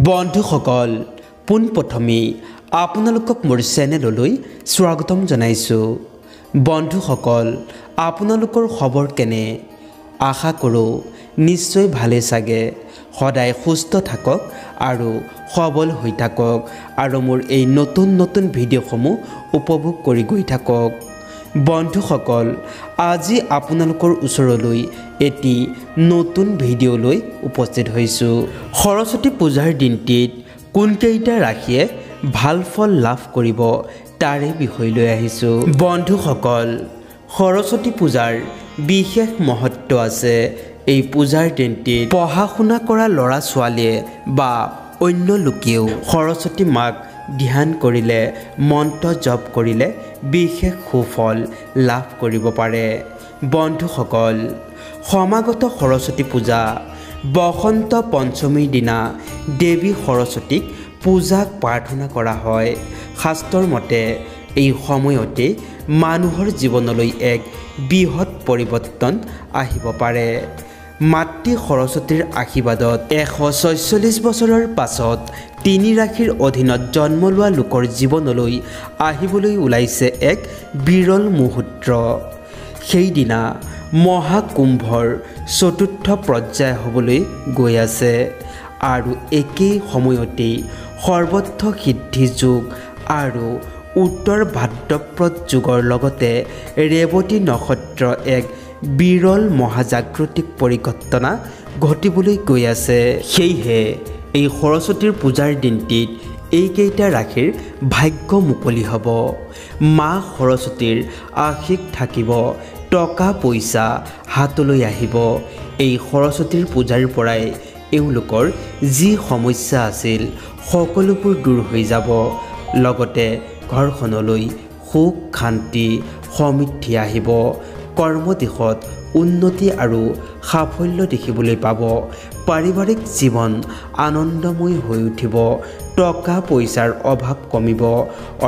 বন্ধুসকল পোনপ্ৰথমে আপোনালোকক মোৰ চেনেললৈ স্বাগতম জনাইছো। বন্ধুসকল আপোনালোকৰ খবৰ কেনে? আশা কৰোঁ নিশ্চয় ভালে চাগে। সদায় সুস্থ থাকক আৰু সবল হৈ থাকক আৰু মোৰ এই নতুন নতুন ভিডিঅ'সমূহ উপভোগ কৰি গৈ থাকক। বন্ধুসকল আজি আপোনালোকৰ ওচৰলৈ এটি নতুন ভিডিঅ' লৈ উপস্থিত হৈছোঁ। সৰস্বতী পূজাৰ দিনটিত কোনকেইটা ৰাশিয়ে ভাল ফল লাভ কৰিব তাৰে বিষয় লৈ আহিছোঁ। বন্ধুসকল সৰস্বতী পূজাৰ বিশেষ মহত্ব আছে। এই পূজাৰ দিনটিত পঢ়া শুনা কৰা ল'ৰা ছোৱালীয়ে বা অন্য লোকেও সৰস্বতী মাক ধ্যান কৰিলে, মন্ত্ৰ জপ কৰিলে বিশেষ সুফল লাভ কৰিব পাৰে। বন্ধুসকল সমাগত সৰস্বতী পূজা বসন্ত পঞ্চমীৰ দিনা দেৱী সৰস্বতীক পূজা প্ৰাৰ্থনা কৰা হয়। শাস্ত্ৰৰ মতে এই সময়তে মানুহৰ জীৱনলৈ এক বৃহৎ পৰিৱৰ্তন আহিব পাৰে। মাতৃ সৰস্বতীৰ আশীৰ্বাদত 146 বছৰৰ পাছত 3 ৰাশিৰ অধীনত জন্ম লোৱা লোকৰ জীৱনলৈ আহিবলৈ ওলাইছে এক বিৰল মুহূৰ্ত। সেইদিনা মহাকুম্ভৰ চতুৰ্থ পৰ্যায় হ'বলৈ গৈ আছে আৰু একেই সময়তে সৰ্বত্ৰ সিদ্ধি যোগ আৰু উত্তৰ ভাদ্ৰপদ যুগৰ লগতে ৰেৱতী নক্ষত্ৰ এক বিৰল মহাজাগতিক পৰিঘটনা ঘটিবলৈ গৈ আছে। সেয়েহে এই সৰস্বতীৰ পূজাৰ দিনটিত এইকেইটা ৰাশিৰ ভাগ্য মুকলি হ'ব। মা সৰস্বতীৰ আশীষ থাকিব, টকা পইচা হাতলৈ আহিব। এই সৰস্বতীৰ পূজাৰ পৰাই এওঁলোকৰ যি সমস্যা আছিল সকলোবোৰ দূৰ হৈ যাব। লগতে ঘৰখনলৈ সুখ শান্তি সমৃদ্ধি আহিব। কৰ্মদিশত উন্নতি আৰু সাফল্য দেখিবলৈ পাব। পাৰিবাৰিক জীৱন আনন্দময় হৈ উঠিব। টকা পইচাৰ অভাৱ কমিব।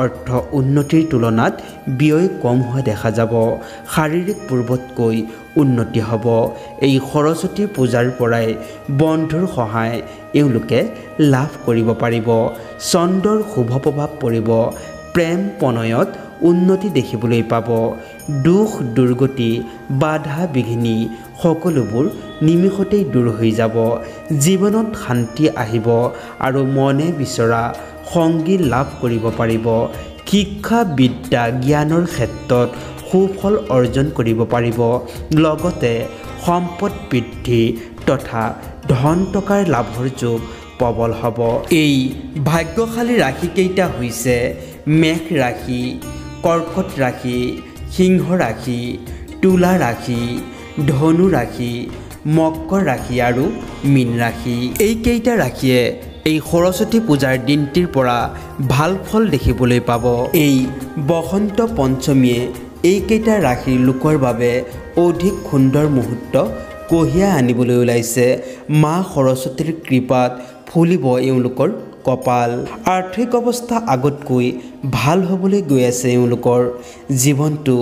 অৰ্থ উন্নতিৰ তুলনাত ব্যয় কম হোৱা দেখা যাব। শাৰীৰিক পূৰ্বতকৈ উন্নতি হ'ব। এই সৰস্বতী পূজাৰ পৰাই বন্ধুৰ সহায় এওঁলোকে লাভ কৰিব পাৰিব। চন্দ্ৰৰ শুভ প্ৰভাৱ পৰিব। প্ৰেম প্ৰণয়ত উন্নতি দেখিবলৈ পাব। দুখ দুৰ্গতি বাধা বিঘিনি সকলোবোৰ নিমিষতেই দূৰ হৈ যাব। জীৱনত শান্তি আহিব আৰু মনে বিচৰা সংগী লাভ কৰিব পাৰিব। শিক্ষা বিদ্যা জ্ঞানৰ ক্ষেত্ৰত সুফল অৰ্জন কৰিব পাৰিব। লগতে সম্পদ বৃদ্ধি তথা ধন টকাৰ লাভৰ যোগ প্ৰবল হ'ব। এই ভাগ্যশালী ৰাশিকেইটা হৈছে মেষ ৰাশি, কৰ্কট ৰাশি, সিংহ ৰাশি, তুলা ৰাশি, ধনু ৰাশি, মকৰ ৰাশি আৰু মীন ৰাশি। এইকেইটা ৰাশিয়ে এই সৰস্বতী পূজাৰ দিনটিৰ পৰা ভাল ফল দেখিবলৈ পাব। এই বসন্ত পঞ্চমীয়ে এইকেইটা ৰাশিৰ লোকৰ বাবে অধিক সুন্দৰ মুহূৰ্ত কঢ়িয়াই আনিবলৈ ওলাইছে। মা সৰস্বতীৰ কৃপাত ফুলিব এওঁলোকৰ কপাল। আৰ্থিক অৱস্থা আগতকৈ ভাল হ'বলৈ গৈ আছে। এওঁলোকৰ জীৱনটো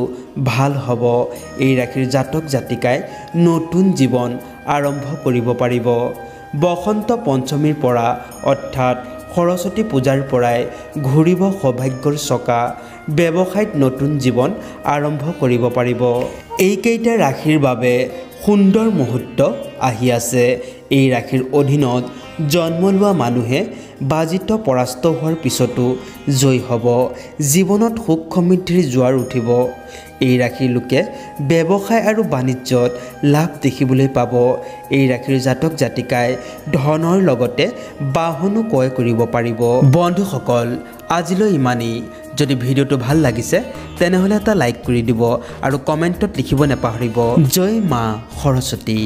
ভাল হ'ব। এই ৰাশিৰ জাতক জাতিকাই নতুন জীৱন আৰম্ভ কৰিব পাৰিব। বসন্ত পঞ্চমীৰ পৰা অৰ্থাৎ সৰস্বতী পূজাৰ পৰাই ঘূৰিব সৌভাগ্যৰ চকা। ব্যৱসায়ত নতুন জীৱন আৰম্ভ কৰিব পাৰিব। এইকেইটা ৰাশিৰ বাবে সুন্দৰ মুহূৰ্ত আহি আছে। এই ৰাশিৰ অধীনত জন্ম লোৱা মানুহে বাজিত পৰাস্ত হোৱাৰ পিছতো জয়ী হ'ব। জীৱনত সুখ সমৃদ্ধিৰ জোৱাৰ উঠিব। এই ৰাশিৰ লোকে ব্যৱসায় আৰু বাণিজ্যত লাভ দেখিবলৈ পাব। এই ৰাশিৰ জাতক জাতিকাই ধনৰ লগতে বাহনো ক্ৰয় কৰিব পাৰিব। বন্ধুসকল আজিলৈ ইমানেই। যদি ভিডিঅ'টো ভাল লাগিছে তেনেহ'লে এটা লাইক কৰি দিব আৰু কমেণ্টত লিখিব নাপাহৰিব জয় মা সৰস্বতী।